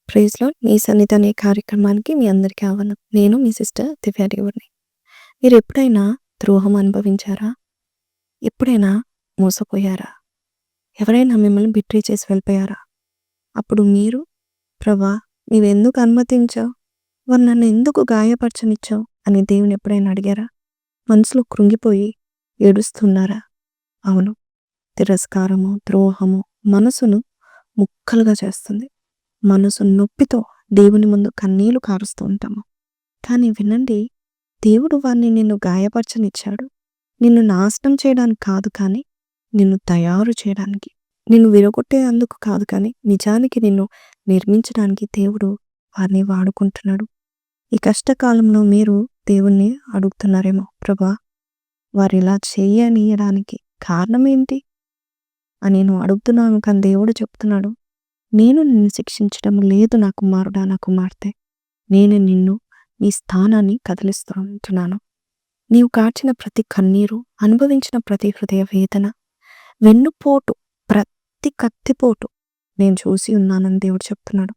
ప్రైజ్‌లో నీ సన్నిధి అనే కార్యక్రమానికి మీ అందరికీ ఆహ్వానం. నేను మీ సిస్టర్ దివ్య దేవుడిని. మీరెప్పుడైనా ద్రోహం అనుభవించారా? ఎప్పుడైనా మోసపోయారా? ఎవరైనా మిమ్మల్ని బిట్రే చేసి వెళ్ళిపోయారా? అప్పుడు మీరు, ప్రభా నీవెందుకు అనుమతించావు? వారు నన్ను ఎందుకు గాయపరచనిచ్చావు? అని దేవుని ఎప్పుడైనా అడిగారా? మనసులో కృంగిపోయి ఏడుస్తున్నారా? అవును. తిరస్కారము, ద్రోహము మనసును ముక్కలుగా చేస్తుంది. మనసు నొప్పితో దేవుని ముందు కన్నీళ్లు కారుస్తూ ఉంటాము. కానీ వినండి, దేవుడు వారిని నిన్ను గాయపరచనిచ్చాడు. నిన్ను నాశనం చేయడానికి కాదు, కానీ నిన్ను తయారు చేయడానికి, నిన్ను విరగొట్టేందుకు కాదు, కానీ నిజానికి నిన్ను నిర్మించడానికి దేవుడు వారిని వాడుకుంటున్నాడు. ఈ కష్టకాలంలో మీరు దేవుణ్ణి అడుగుతున్నారేమో, ప్రభా వారు ఇలా చేయనీయడానికి కారణం ఏంటి అని నువ్వు అడుగుతున్నాను. కానీ దేవుడు చెప్తున్నాడు, నేను నిన్ను శిక్షించడం లేదు నా కుమారుడా, నా కుమార్తె. నేను నిన్ను నీ స్థానాన్ని కదిలిస్తుంటున్నాను. నీవు కార్చిన ప్రతి కన్నీరు, అనుభవించిన ప్రతి హృదయ వేదన, వెన్నుపోటు, ప్రతి కత్తిపోటు నేను చూసి ఉన్నానని దేవుడు చెప్తున్నాడు.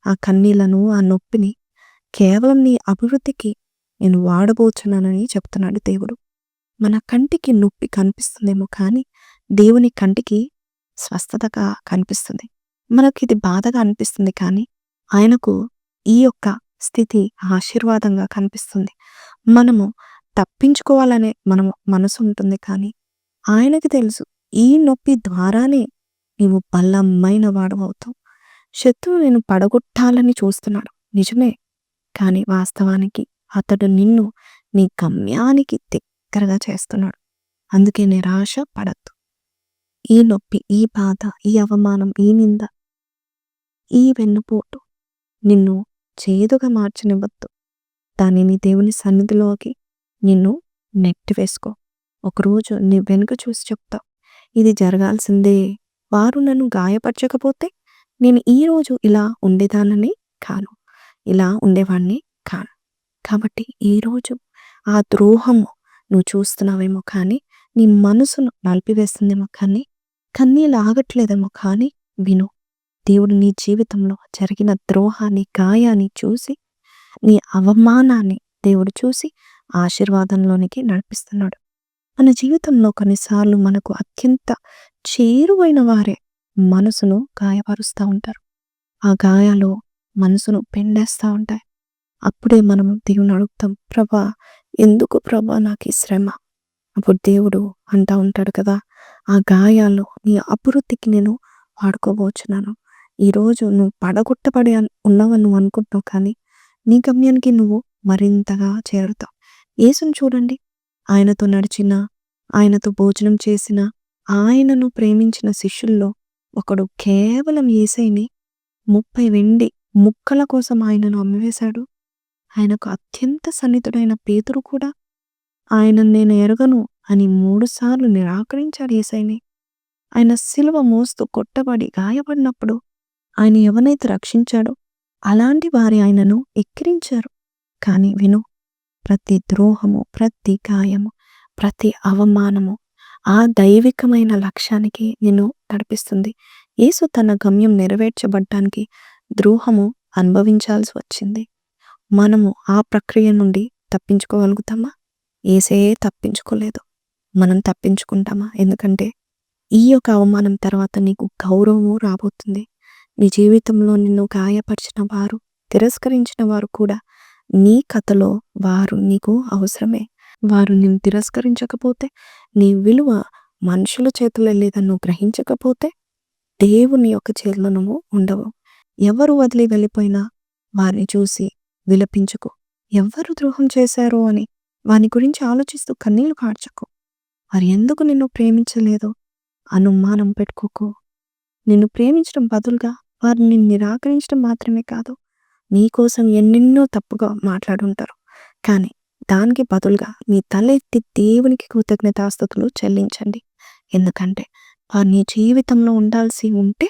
ఆ కన్నీళ్లను, ఆ నొప్పిని కేవలం నీ అభివృద్ధికి నేను వాడబోచున్నానని చెప్తున్నాడు దేవుడు. మన కంటికి నొప్పి కనిపిస్తుందేమో, కానీ దేవుని కంటికి స్వస్థతగా కనిపిస్తుంది. మనకి ఇది బాధగా అనిపిస్తుంది, కానీ ఆయనకు ఈ యొక్క స్థితి ఆశీర్వాదంగా కనిపిస్తుంది. మనము తప్పించుకోవాలనే మనసు ఉంటుంది, కానీ ఆయనకి తెలుసు ఈ నొప్పి ద్వారానే నీవు బలమైన వాడవవుతావు. శత్రువు నేను పడగొట్టాలని చూస్తున్నాడు, నిజమే. కానీ వాస్తవానికి అతడు నిన్ను నీ గమ్యానికి దగ్గరగా చేస్తున్నాడు. అందుకే నిరాశ పడద్దు. ఈ నొప్పి, ఈ బాధ, ఈ అవమానం, ఈ నింద, ఈ వెన్నుపోటు నిన్ను చేదుగా మార్చనివ్వద్దు. దానిని దేవుని సన్నిధిలోకి నిన్ను నెట్టివేసుకో. ఒకరోజు నీ వెనుక చూసి చెప్తావు, ఇది జరగాల్సిందే. వారు నన్ను గాయపరచకపోతే నేను ఈరోజు ఇలా ఉండేదానని కాను, ఇలా ఉండేవాడిని కాను. కాబట్టి ఈరోజు ఆ ద్రోహము నువ్వు చూస్తున్నావేమో, కానీ నీ మనసును నలిపివేస్తుందేమో, కానీ కన్నీళ్ళు ఆగట్లేదేమో, కానీ విను, దేవుడు నీ జీవితంలో జరిగిన ద్రోహాన్ని, గాయాన్ని చూసి, నీ అవమానాన్ని దేవుడు చూసి ఆశీర్వాదంలోనికి నడిపిస్తున్నాడు. మన జీవితంలో కొన్నిసార్లు మనకు అత్యంత చేరువైన వారే మనసును గాయపరుస్తూ ఉంటారు. ఆ గాయాలు మనసును పెండేస్తూ ఉంటాయి. అప్పుడే మనం దేవుని అడుగుతాం, ప్రభా ఎందుకు ప్రభా నాకు ఈ శ్రమ? అప్పుడు దేవుడు అంటూ ఉంటాడు కదా, ఆ గాయాలు నీ అభివృద్ధికి నేను వాడుకోబోచున్నాను. ఈరోజు నువ్వు పడగొట్టబడి ఉన్నావని నువ్వు అనుకుంటున్నావు, కానీ నీ గమ్యానికి నువ్వు మరింతగా చేరుతావు. యేసును చూడండి, ఆయనతో నడిచిన, ఆయనతో భోజనం చేసిన, ఆయనను ప్రేమించిన శిష్యుల్లో ఒకడు కేవలం యేసయ్యని 30 వెండి ముక్కల కోసం ఆయనను అమ్మివేశాడు. ఆయనకు అత్యంత సన్నిహితుడైన పేతురు కూడా ఆయనను నేను ఎరగను అని 3 సార్లు నిరాకరించాడు యేసయ్యని. ఆయన సిలువ మోస్తూ కొట్టబడి గాయపడినప్పుడు ఆయన ఎవరైతే రక్షించాడో అలాంటి వారి ఆయనను ఎక్కిరించారు. కానీ విను, ప్రతి ద్రోహము, ప్రతి గాయము, ప్రతి అవమానము ఆ దైవికమైన లక్ష్యానికి నిన్ను నడిపిస్తుంది. యేసు తన గమ్యం నెరవేర్చబడ్డానికి ద్రోహము అనుభవించాల్సి వచ్చింది. మనము ఆ ప్రక్రియ నుండి తప్పించుకోగలుగుతామా? యేసే తప్పించుకోలేదు. మనం తప్పించుకుంటామా? ఎందుకంటే ఈ యొక్క అవమానం తర్వాత నీకు గౌరవము రాబోతుంది. నీ జీవితంలో నిన్ను గాయపరిచిన వారు, తిరస్కరించిన వారు కూడా నీ కథలో వారు నీకు అవసరమే. వారు నిన్ను తిరస్కరించకపోతే, నీ విలువ మనుషుల చేతుల్లో లేదని నువ్వు గ్రహించకపోతే దేవుని యొక్క చేతిలో నువ్వు ఉండవు. ఎవరు వదిలి వెళ్ళిపోయినా వారిని చూసి విలపించుకో. ఎవరు ద్రోహం చేశారో అని వాని గురించి ఆలోచిస్తూ కన్నీళ్లు కార్చకు. వారు ఎందుకు నిన్ను ప్రేమించలేదో అనుమానం పెట్టుకోకు. నిన్ను ప్రేమించడం బదులుగా వారు నిన్ను నిరాకరించడం మాత్రమే కాదు, నీకోసం ఎన్నెన్నో తప్పుగా మాట్లాడుంటారు. కానీ దానికి బదులుగా మీ తలెత్తి దేవునికి కృతజ్ఞతాస్తుతులు చెల్లించండి. ఎందుకంటే వారు నీ జీవితంలో ఉండాల్సి ఉంటే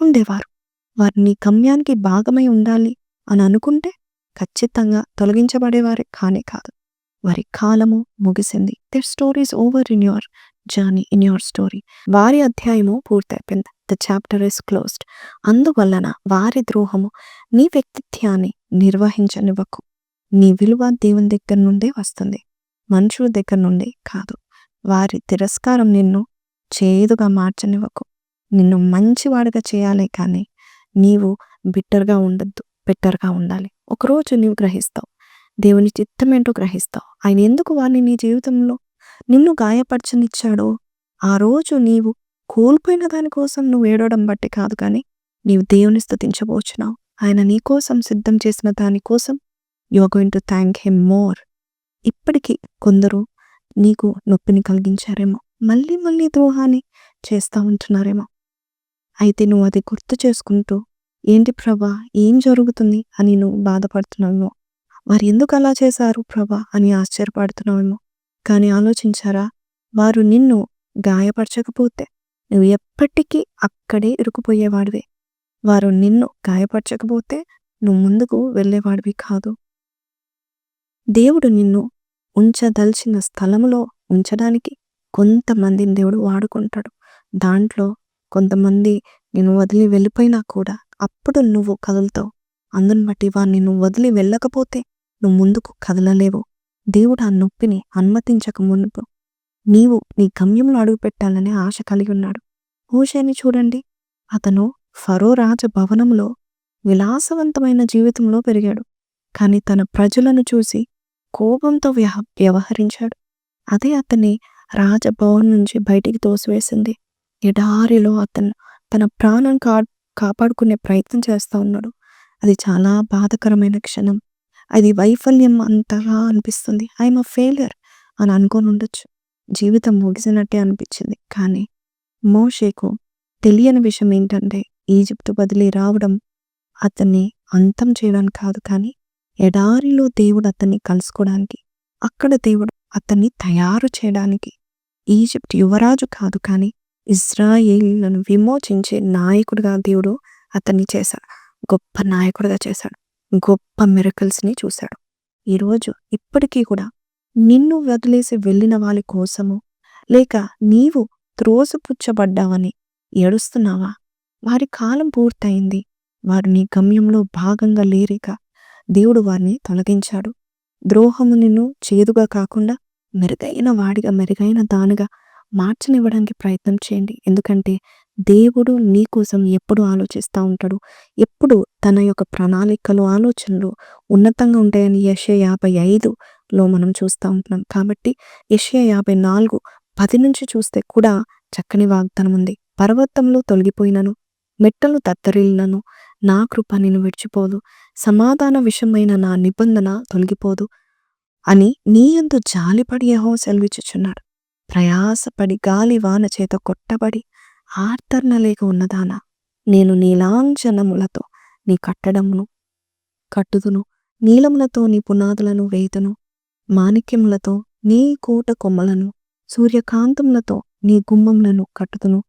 ఉండేవారు. వారు నీ గమ్యానికి భాగమై ఉండాలి అని అనుకుంటే ఖచ్చితంగా తొలగించబడేవారే కానే కాదు. వారి కాలము ముగిసింది. Their story is over in your journey, in your story. వారి అధ్యాయము పూర్తయిపోయింది. The chapter is closed. అందువలన వారి ద్రోహము నీ వ్యక్తిత్వాన్ని నిర్వహించనివ్వకు. నీ విలువ దేవుని దగ్గర నుండే వస్తుంది, మనుషుల దగ్గర నుండి కాదు. వారి తిరస్కారం నిన్ను చేదుగా మార్చనివ్వకు. నిన్ను మంచివాడిగా చేయాలి కానీ నీవు బిట్టర్గా ఉండద్దు, బెటర్గా ఉండాలి. ఒకరోజు నీవు గ్రహిస్తావు, దేవుని చిత్తమేంటో గ్రహిస్తావు. ఆయన ఎందుకు వారిని నీ జీవితంలో నిన్ను గాయపరచనిచ్చాడో ఆ రోజు నీవు కోల్పోయిన దానికోసం నువ్వు ఏడవడం బట్టి కాదు, కానీ నీవు దేవుని స్తుతించబోచున్నావు. ఆయన నీ కోసం సిద్ధం చేసిన దానికోసం you are going to thank him more. ఇప్పటికీ కొందరు నీకు నొప్పిని కలిగించారేమో, మళ్ళీ మళ్ళీ ద్రోహాన్ని చేస్తూ ఉంటున్నారేమో. అయితే నువ్వు అది గుర్తు చేసుకుంటూ ఏంటి ప్రభా ఏం జరుగుతుంది అని నువ్వు బాధపడుతున్నావేమో. వారు ఎందుకు అలా చేశారు ప్రభా అని ఆశ్చర్యపడుతున్నావేమో. కానీ ఆలోచించారా, వారు నిన్ను గాయపరచకపోతే నువ్వు ఎప్పటికీ అక్కడే ఇరుకుపోయేవాడివే. వారు నిన్ను గాయపరచకపోతే నువ్వు ముందుకు వెళ్ళేవాడివి కాదు. దేవుడు నిన్ను ఉంచదలిచిన స్థలములో ఉంచడానికి కొంతమందిని దేవుడు వాడుకుంటాడు. దాంట్లో కొంతమంది నేను వదిలి వెళ్ళిపోయినా కూడా అప్పుడు నువ్వు కదులుతావు. అందుని బట్టి వారిని నువ్వు వదిలి వెళ్ళకపోతే నువ్వు ముందుకు కదలలేవు. దేవుడు ఆ నొప్పిని అనుమతించక మునుపు నీవు నీ గమ్యంలో అడుగు పెట్టాలనే ఆశ కలిగి ఉన్నాడు. మోషేని చూడండి, అతను ఫరో రాజ భవనంలో విలాసవంతమైన జీవితంలో పెరిగాడు. కానీ తన ప్రజలను చూసి కోపంతో వ్యవహరించాడు. అదే అతన్ని రాజభవనం నుంచి బయటికి తోసివేసింది. ఎడారిలో అతను తన ప్రాణం కాపాడుకునే ప్రయత్నం చేస్తూ ఉన్నాడు. అది చాలా బాధకరమైన క్షణం. అది వైఫల్యం అంతగా అనిపిస్తుంది. ఐఎమ్ అ ఫెయిలియర్ అని అనుకొని ఉండొచ్చు. జీవితం ముగిసినట్టే అనిపించింది. కానీ మోషేకు తెలియని విషయం ఏంటంటే ఈజిప్టు బదిలీ రావడం అతన్ని అంతం చేయడానికి కాదు, కానీ ఎడారిలో దేవుడు అతన్ని కలుసుకోవడానికి, అక్కడ దేవుడు అతన్ని తయారు చేయడానికి. ఈజిప్ట్ యువరాజు కాదు, కానీ ఇజ్రాయేలులను విమోచించే నాయకుడిగా దేవుడు అతన్ని చేశాడు. గొప్ప నాయకుడిగా చేశాడు. గొప్ప మిరకల్స్ని చూశాడు. ఈరోజు ఇప్పటికీ కూడా నిన్ను వదిలేసి వెళ్ళిన వాళ్ళ కోసము, లేక నీవు త్రోసిపుచ్చబడ్డావని ఏడుస్తున్నావా? వారి కాలం పూర్తయింది, వారు నీ గమ్యంలో భాగంగా లేరిక దేవుడు వారిని తొలగించాడు. ద్రోహము నిన్ను చేదుగా కాకుండా మెరుగైన వాడిగా, మెరుగైన దానిగా మార్చనివ్వడానికి ప్రయత్నం చేయండి. ఎందుకంటే దేవుడు నీ కోసం ఎప్పుడు ఆలోచిస్తూ ఉంటాడు. ఎప్పుడు తన యొక్క ప్రణాళికలు, ఆలోచనలు ఉన్నతంగా ఉంటాయని యెషయా 55లో మనం చూస్తూ ఉంటున్నాం. కాబట్టి యెషయా 54:10 నుంచి చూస్తే కూడా చక్కని వాగ్దానం ఉంది. పర్వతంలో తొలగిపోయినను, మెట్టలు తత్తరిల్లినను నా కృప నిన్ను విడిచిపోదు, సమాధాన విషయమైన నా నిబంధన తొలగిపోదు అని నీ యందు జాలిపడి యెహోవా సెలవిచ్చుచున్నాడు. ప్రయాసపడి గాలి వాన చేత కొట్టబడి ఆర్తర్న లేక ఉన్నదానా, నేను నీలాంఛనములతో నీ కట్టడమును కట్టుదును, నీలములతో నీ పునాదులను వేయుదును, మాణిక్యములతో నీ కోట కొమ్మలను, సూర్యకాంతములతో నీ గుమ్మములను కట్టుదును,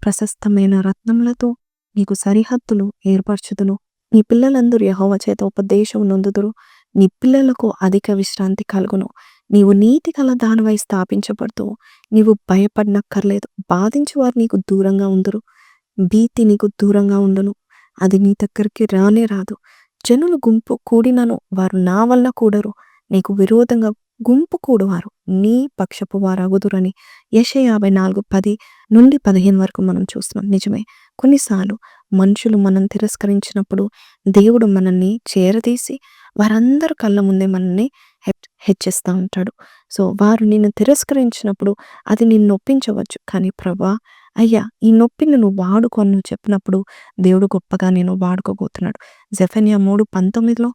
ప్రశస్తమైన రత్నములతో నీకు సరిహద్దులు ఏర్పరచుదును. నీ పిల్లలందరూ యెహోవా చేత ఉపదేశం నొందుదురు, నీ పిల్లలకు అధిక విశ్రాంతి కలుగును. నీవు నీతి గల దానివై స్థాపించబడుతూ నీవు భయపడనక్కర్లేదు. బాధించి వారు నీకు దూరంగా ఉందురు, భీతి నీకు దూరంగా ఉండును, అది నీ దగ్గరికి రానే రాదు. జనులు గుంపు కూడినను వారు నా వల్ల కూడరు, నీకు విరోధంగా గుంపు కూడువారు నీ పక్షపు వారగుదురని యెషయా 54:10-15 వరకు మనం చూస్తున్నాం. నిజమే, కొన్నిసార్లు మనుషులు మనం తిరస్కరించినప్పుడు దేవుడు మనల్ని చేరదీసి వారందరి కళ్ళ ముందే మనల్ని హెచ్చిస్తూ ఉంటాడు. సో వారు నిన్ను తిరస్కరించినప్పుడు అది నిన్ను నొప్పించవచ్చు, కానీ ప్రభా అయ్యా ఈ నొప్పిని నువ్వు వాడుకొని నువ్వు చెప్పినప్పుడు దేవుడు గొప్పగా నేను వాడుకోబోతున్నాడు. జెఫన్యా 3:19లో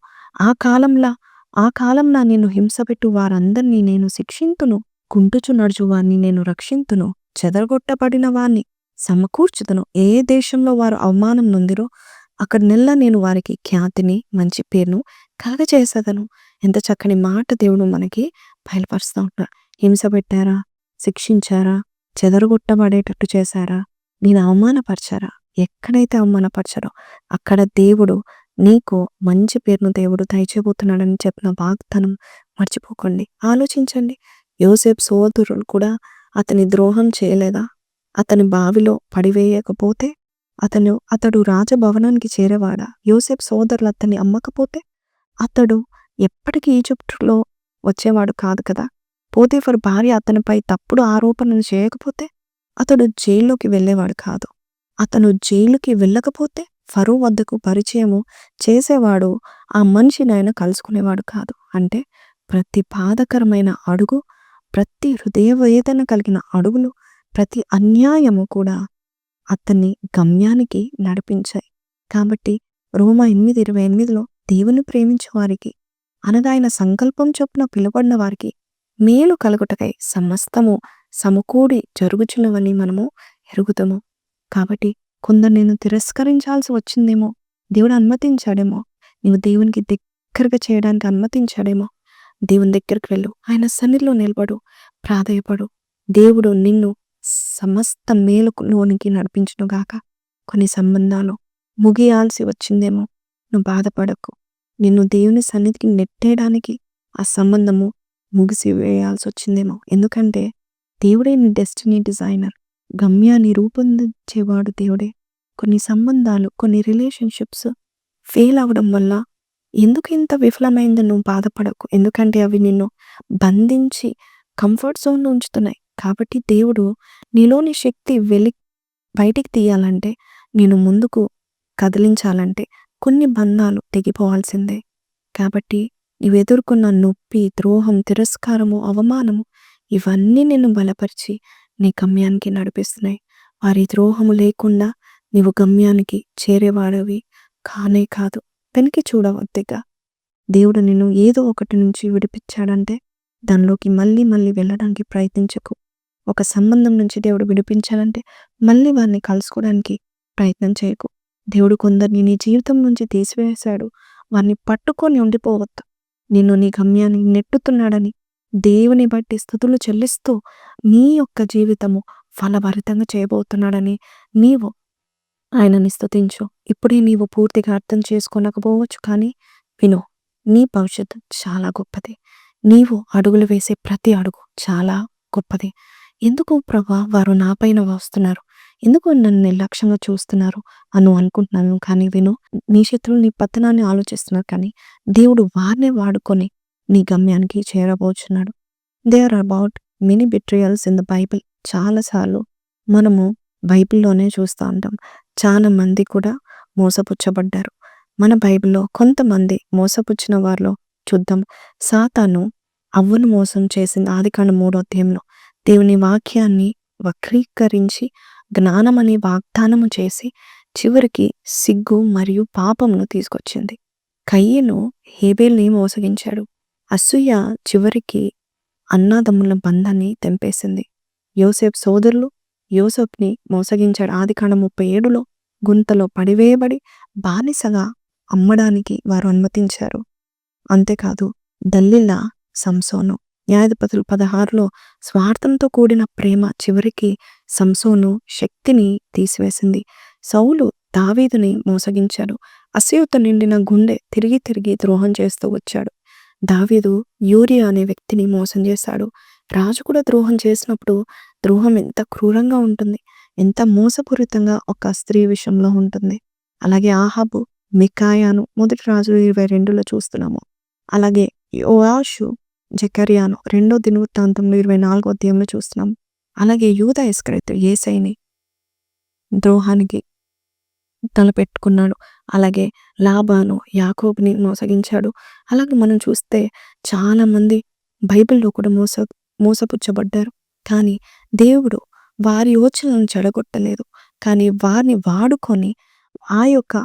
ఆ కాలంలో నిన్ను హింసపెట్టు వారందరినీ నేను శిక్షింతును, కుంటుచు నడుచు వారిని నేను రక్షింతును, చెదరగొట్టబడిన వారిని సమకూర్చుతును. ఏ దేశంలో వారు అవమానం నొందిరో అక్కడ నెల్లా నేను వారికి ఖ్యాతిని, మంచి పేరును కలగజేసేదను. ఎంత చక్కని మాట దేవుడు మనకి బయలుపరుస్తూ ఉంటాడు. హింస పెట్టారా, శిక్షించారా, చెదరగొట్టబడేటట్టు చేశారా, నేను అవమానపరిచారా, ఎక్కడైతే అవమానపరిచారో అక్కడ దేవుడు నీకు మంచి పేరును దేవుడు దయచేయబోతున్నాడని చెప్పిన వాగ్దానం మర్చిపోకండి. ఆలోచించండి, యోసేపు సోదరులు కూడా అతని ద్రోహం చేయలేదా? అతని బావిలో పడివేయకపోతే అతడు రాజభవనానికి చేరేవాడా? యోసేపు సోదరులు అతన్ని అమ్మకపోతే అతడు ఎప్పటికీ ఈజిప్టులో వచ్చేవాడు కాదు కదా. పోతీఫరు భార్య అతనిపై తప్పుడు ఆరోపణలు చేయకపోతే అతడు జైల్లోకి వెళ్ళేవాడు కాదు. అతను జైలుకి వెళ్ళకపోతే ఫరో వద్దకు పరిచయము చేసేవాడు ఆ మనిషిని ఆయన కలుసుకునేవాడు కాదు. అంటే ప్రతి బాధకరమైన అడుగు, ప్రతి హృదయ వేదన కలిగిన అడుగులు, ప్రతి అన్యాయము కూడా అతన్ని గమ్యానికి నడిపించాయి. కాబట్టి రోమా 8:28లో దేవుని ప్రేమించే వారికి, అనగా ఆయన సంకల్పం చొప్పున పిలువబడిన వారికి మేలు కలుగుటకై సమస్తము సమకూడి జరుగుచున్నవని మనము ఎరుగుతాము. కాబట్టి కొందరు నేను తిరస్కరించాల్సి వచ్చిందేమో, దేవుడు అనుమతించాడేమో, నీవు దేవునికి దగ్గరగా చేయడానికి అనుమతించాడేమో. దేవుని దగ్గరికి వెళ్ళు, ఆయన సన్నిధిలో నిలబడు, ప్రాధేయపడు. దేవుడు నిన్ను సమస్త మేలులోనికి నడిపించునుగాక. కొన్ని సంబంధాలు ముగియాల్సి వచ్చిందేమో, నువ్వు బాధపడకు. నిన్ను దేవుని సన్నిధికి నెట్టేయడానికి ఆ సంబంధము ముగిసివేయాల్సి వచ్చిందేమో. ఎందుకంటే దేవుడే నీ డెస్టినీ డిజైనర్, గమ్యాన్ని రూపొందించేవాడు దేవుడే. కొన్ని సంబంధాలు, కొన్ని రిలేషన్షిప్స్ ఫెయిల్ అవ్వడం వల్ల ఎందుకు ఇంత విఫలమైందో నువ్వు బాధపడకు. ఎందుకంటే అవి నిన్ను బంధించి కంఫర్ట్ జోన్లో ఉంచుతున్నాయి. కాబట్టి దేవుడు నీలోని శక్తి బయటికి తీయాలంటే, నేను ముందుకు కదిలించాలంటే కొన్ని బంధాలు తెగిపోవాల్సిందే. కాబట్టి నీవు ఎదుర్కొన్న నొప్పి, ద్రోహం, తిరస్కారము, అవమానము ఇవన్నీ నిన్ను బలపరిచి నీ గమ్యానికి నడిపిస్తున్నాయి. వారి ద్రోహము లేకుండా నీవు గమ్యానికి చేరేవాడవి కానే కాదు. వెనక్కి చూడవద్దిగా. దేవుడు నిన్ను ఏదో ఒకటి నుంచి విడిపించాడంటే దానిలోకి మళ్ళీ వెళ్ళడానికి ప్రయత్నించకు. ఒక సంబంధం నుంచి దేవుడు విడిపించాలంటే మళ్ళీ వారిని కలుసుకోవడానికి ప్రయత్నం చేయకు. దేవుడు కొందరిని నీ జీవితం నుంచి తీసివేశాడు, వారిని పట్టుకొని ఉండిపోవద్దు. నిన్ను నీ గమ్యాన్ని నెట్టుతున్నాడని దేవుని బట్టి స్తుతులు చెల్లిస్తూ నీ యొక్క జీవితము ఫలభరితంగా చేయబోతున్నాడని నీవు ఆయనని స్తుతించు. ఇప్పుడే నీవు పూర్తిగా అర్థం చేసుకోనకపోవచ్చు, కానీ విను, నీ భవిష్యత్తు చాలా గొప్పది. నీవు అడుగులు వేసే ప్రతి అడుగు చాలా గొప్పది. ఎందుకు ప్రభా వారు నా పైన వస్తున్నారు, ఎందుకు నన్ను నిర్లక్ష్యంగా చూస్తున్నారు అని అనుకుంటున్నాను. కానీ విను, నీ శత్రువులు నీ పతనాన్ని ఆలోచిస్తున్నారు, కానీ దేవుడు వారిని వాడుకొని నీ గమ్యానికి చేరబోచున్నాడు. There are about many betrayals in the Bible. చాలాసార్లు మనము బైబిల్లోనే చూస్తూ ఉంటాం. చాలా మంది కూడా మోసపుచ్చబడ్డారు. మన బైబిల్లో కొంతమంది మోసపుచ్చిన వారిలో చూద్దాం. సాతాను అవ్వను మోసం చేసింది. ఆదికాండం 3వ అధ్యాయంలో దేవుని వాక్యాన్ని వక్రీకరించి జ్ఞానం అనే వాగ్దానము చేసి చివరికి సిగ్గు మరియు పాపమును తీసుకొచ్చింది. కయ్యను హేబేల్ని మోసగించాడు. అసూయ చివరికి అన్నదమ్ముల బంధాన్ని తెంపేసింది. యోసేపు సోదరులు యోసేపుని మోసగించాడు. ఆదికాండం 37లో గుంతలో పడివేయబడి బానిసగా అమ్మడానికి వారు అనుమతించారు. అంతేకాదు దల్లిలా సంసోను, న్యాయాధిపతులు 16లో స్వార్థంతో కూడిన ప్రేమ చివరికి సంసోను శక్తిని తీసివేసింది. సౌలు దావీదుని మోసగించాడు. అసూయతో నిండిన గుండె తిరిగి ద్రోహం చేస్తూ వచ్చాడు. దావీదు యూరియా అనే వ్యక్తిని మోసం చేశాడు. రాజు కూడా ద్రోహం చేసినప్పుడు ద్రోహం ఎంత క్రూరంగా ఉంటుంది, ఎంత మోసపూరితంగా ఒక స్త్రీ విషయంలో ఉంటుంది. అలాగే ఆహాబు మికాయాను 1 రాజులు 22లో చూస్తున్నాము. అలాగే యోవాషు జకర్యాను 2 దినవృత్తాంతంలో 24వ అధ్యాయంలో చూస్తున్నాము. అలాగే యూదా ఇస్కరియోతు యేసయ్యని ద్రోహానికి తలపెట్టుకున్నాడు. అలాగే లాబాను యాకోబుని మోసగించాడు. అలాగే మనం చూస్తే చాలా మంది బైబిల్లో కూడా మోసపుచ్చబడ్డారు. కానీ దేవుడు వారి యోచనలను చెడగొట్టలేదు. కానీ వారిని వాడుకొని ఆ యొక్క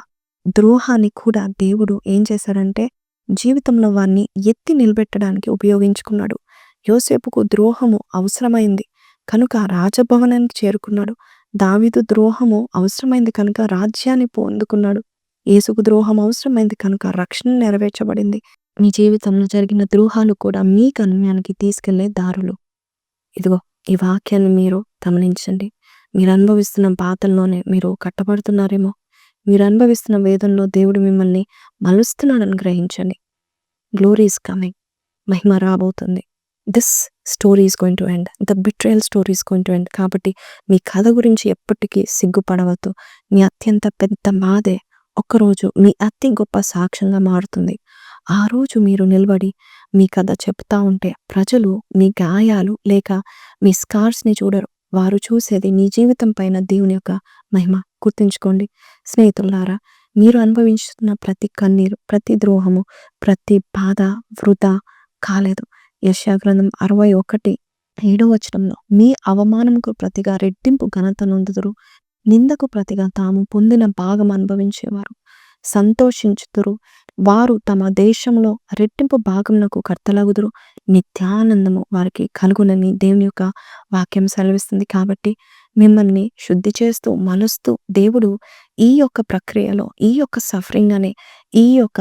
ద్రోహాన్ని కూడా దేవుడు ఏం చేశాడంటే జీవితంలో వారిని ఎత్తి నిలబెట్టడానికి ఉపయోగించుకున్నాడు. యోసేపుకు ద్రోహము అవసరమైంది కనుక రాజభవనానికి చేరుకున్నాడు. దావీదు ద్రోహము అవసరమైంది కనుక రాజ్యాన్ని పొందుకున్నాడు. యేసుకు ద్రోహం అవసరమైంది కనుక రక్షణ నెరవేర్చబడింది. మీ జీవితంలో జరిగిన ద్రోహాలు కూడా మీ గమ్యానికి తీసుకెళ్లే దారులు. ఇదిగో ఈ వాక్యాన్ని మీరు గమనించండి. మీరు అనుభవిస్తున్న బాధల్లోనే మీరు కట్టబడుతున్నారేమో, మీరు అనుభవిస్తున్న వేదనలో దేవుడు మిమ్మల్ని మలుస్తున్నాడని గ్రహించండి. Glory is coming. మహిమ రాబోతుంది. This story is going to end. The betrayal story is going to end. కాబట్టి మీ కథ గురించి ఎప్పటికీ సిగ్గుపడవద్దు. మీ అత్యంత పెద్ద బాధే ఒక్కరోజు మీ అతి గొప్ప సాక్ష్యంగా మారుతుంది. ఆ రోజు మీరు నిలబడి మీ కథ చెప్తా ఉంటే ప్రజలు మీ గాయాలు లేక మీ స్కార్స్‌ని చూడరు. వారు చూసేది మీ జీవితం పైన దేవుని యొక్క మహిమ. గుర్తుంచుకోండి స్నేహితులారా, మీరు అనుభవిస్తున్న ప్రతి కన్నీరు, ప్రతి ద్రోహము, ప్రతి బాధ వృధా కాలేదు. యెషయా గ్రంథం 61:7 మీ అవమానముకు ప్రతిగా రెట్టింపు ఘనత నొందుదురు. నిందకు ప్రతిగా తాము పొందిన భాగం అనుభవించేవారు సంతోషించుదురు. వారు తమ దేశంలో రెట్టింపు భాగమునకు కర్తలగుదురు. నిత్యానందము వారికి కలుగునని దేవుని యొక్క వాక్యం సెలవిస్తుంది. కాబట్టి మిమ్మల్ని శుద్ధి చేస్తూ మలుస్తూ దేవుడు ఈ యొక్క ప్రక్రియలో, ఈ యొక్క సఫరింగ్ అనే ఈ యొక్క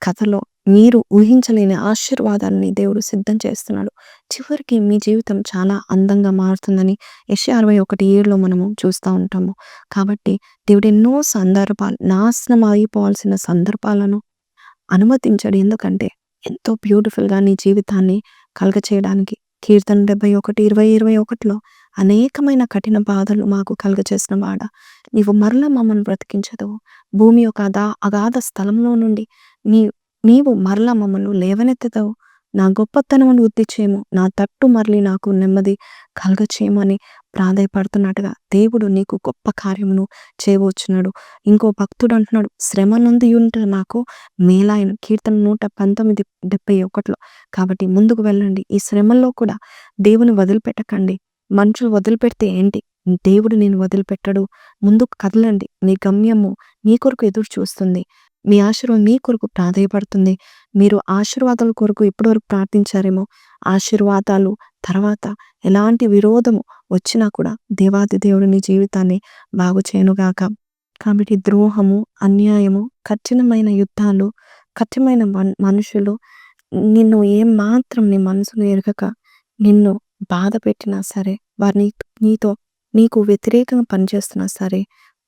కథలో మీరు ఊహించలేని ఆశీర్వాదాలని దేవుడు సిద్ధం చేస్తున్నాడు. చివరికి మీ జీవితం చాలా అందంగా మారుతుందని యెషయా 61:7 మనము చూస్తూ ఉంటాము. కాబట్టి దేవుడు ఎన్నో సందర్భాలు, నాశనం అయిపోవాల్సిన సందర్భాలను అనుమతించడు. ఎందుకంటే ఎంతో బ్యూటిఫుల్గా నీ జీవితాన్ని కలుగచేయడానికి. కీర్తన 71:20-21 అనేకమైన కఠిన బాధలు మాకు కలుగచేసిన వాడ, నీవు మరల మమ్మల్ని బ్రతికించదవు. భూమి యొక్క అగాధ స్థలంలో నుండి నీవు మరల మమ్మల్ని లేవనెత్తదవు. నా గొప్పతనమును వృద్ధి చేయము, నా తట్టు మరలి నాకు నెమ్మది కలుగచేయమని ప్రాధేయపడుతున్నట్టుగా దేవుడు నీకు గొప్ప కార్యమును చేయవచ్చున్నాడు. ఇంకో భక్తుడు అంటున్నాడు, శ్రమ నొంది ఉంటే నాకు మేలాయన. కీర్తన 119:71. కాబట్టి ముందుకు వెళ్ళండి. ఈ శ్రమల్లో కూడా దేవుని వదిలిపెట్టకండి. మనుషులు వదిలిపెడితే ఏంటి, దేవుడు నేను వదిలిపెట్టడు. ముందుకు కదలండి. మీ గమ్యము మీ కొరకు ఎదురు చూస్తుంది. మీ ఆశీర్వాదం మీ కొరకు ప్రాధేయపడుతుంది. మీరు ఆశీర్వాదాల కొరకు ఇప్పటివరకు ప్రార్థించారేమో, ఆశీర్వాదాలు తర్వాత ఎలాంటి విరోధము వచ్చినా కూడా దేవాది దేవుడు నీ జీవితాన్ని బాగు చేయనుగాక. కాబట్టి ద్రోహము, అన్యాయము, కఠినమైన యుద్ధాలు, కఠినమైన మనుషులు నిన్ను ఏమాత్రం నీ మనసును ఎరగక నిన్ను బాధ పెట్టినా సరే, వారిని నీకు వ్యతిరేకంగా పనిచేస్తున్నా సరే,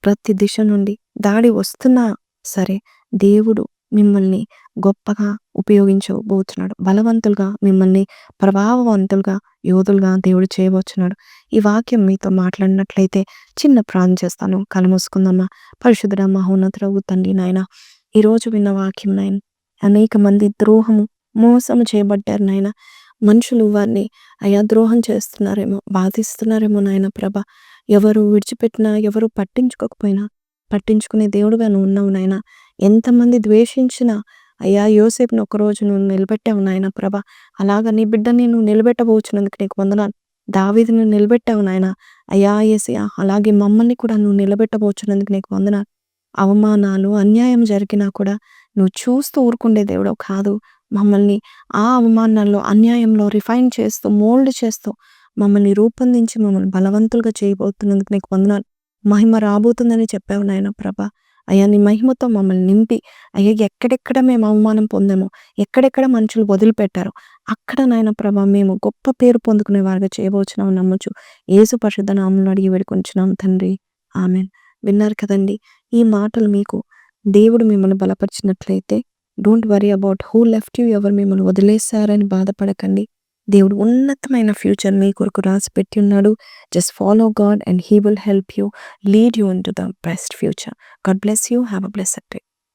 ప్రతి దిశ నుండి దాడి వస్తున్నా సరే, దేవుడు మిమ్మల్ని గొప్పగా ఉపయోగించబోతున్నాడు. బలవంతులుగా, మిమ్మల్ని ప్రభావవంతులుగా, యోధులుగా దేవుడు చేయబోతున్నాడు. ఈ వాక్యం మీతో మాట్లాడినట్లయితే చిన్న ప్రార్థన చేస్తాను. కళ్ళు మూసుకుందామా. పరిశుద్ధుడా, మహోన్నతుడవు తండ్రి నాయన, ఈరోజు విన్న వాక్యం నాయన, అనేక మంది ద్రోహము, మోసము చేయబడ్డారు నాయన. మనుషులు వారిని అయా ద్రోహం చేస్తున్నారేమో, బాధిస్తున్నారేమో నాయన ప్రభ. ఎవరు విడిచిపెట్టినా, ఎవరు పట్టించుకోకపోయినా పట్టించుకునే దేవుడుగా నువ్వు ఉన్నావు నాయన. ఎంతమంది ద్వేషించినా అయ్యా యోసేపుని ఒకరోజు నువ్వు నిలబెట్టావు నాయన ప్రభ. అలాగా నీ బిడ్డని నువ్వు నిలబెట్టబోచున్నందుకు నీకు వందనాలు. దావీదుని నిలబెట్టావు నాయన. అయ్యా యేసయ్యా, అలాగే మమ్మల్ని కూడా నువ్వు నిలబెట్టబోచున్నందుకు నీకు వందనాలు. అవమానాలు, అన్యాయం జరిగినా కూడా నువ్వు చూస్తూ ఊరుకుండే దేవుడవు కాదు. మమ్మల్ని ఆ అవమానాల్లో, అన్యాయంలో రిఫైన్ చేస్తూ, మోల్డ్ చేస్తూ మమ్మల్ని రూపొందించి మమ్మల్ని బలవంతులుగా చేయబోతున్నందుకు నీకు వందనాలు. మహిమ రాబోతుందని చెప్పావు నాయన ప్రభ. అయ్యా నీ మహిమతో మమ్మల్ని నింపి, అయ్యా ఎక్కడెక్కడ మేము అవమానం పొందామో, ఎక్కడెక్కడ మనుషులు వదిలిపెట్టారో అక్కడ నాయన ప్రభ మేము గొప్ప పేరు పొందుకునే వారిగా చేయబోచున్నాము నమ్మొచ్చు. యేసు పరిశుద్ధ నామములో అడిగి వేడుకొంచున్నాం తండ్రి, ఆమెన్. విన్నారు కదండి, ఈ మాటలు మీకు దేవుడు మిమ్మల్ని బలపరిచినట్లయితే don't worry about who left you, ఎవరు మిమ్మల్ని వదిలేశారని బాధపడకండి. దేవుడు ఉన్నతమైన ఫ్యూచర్ మీ కొరకు రాసి పెట్టి ఉన్నాడు. Just follow God and he will help you, lead you in to the best future. God bless you. Have a blessed day.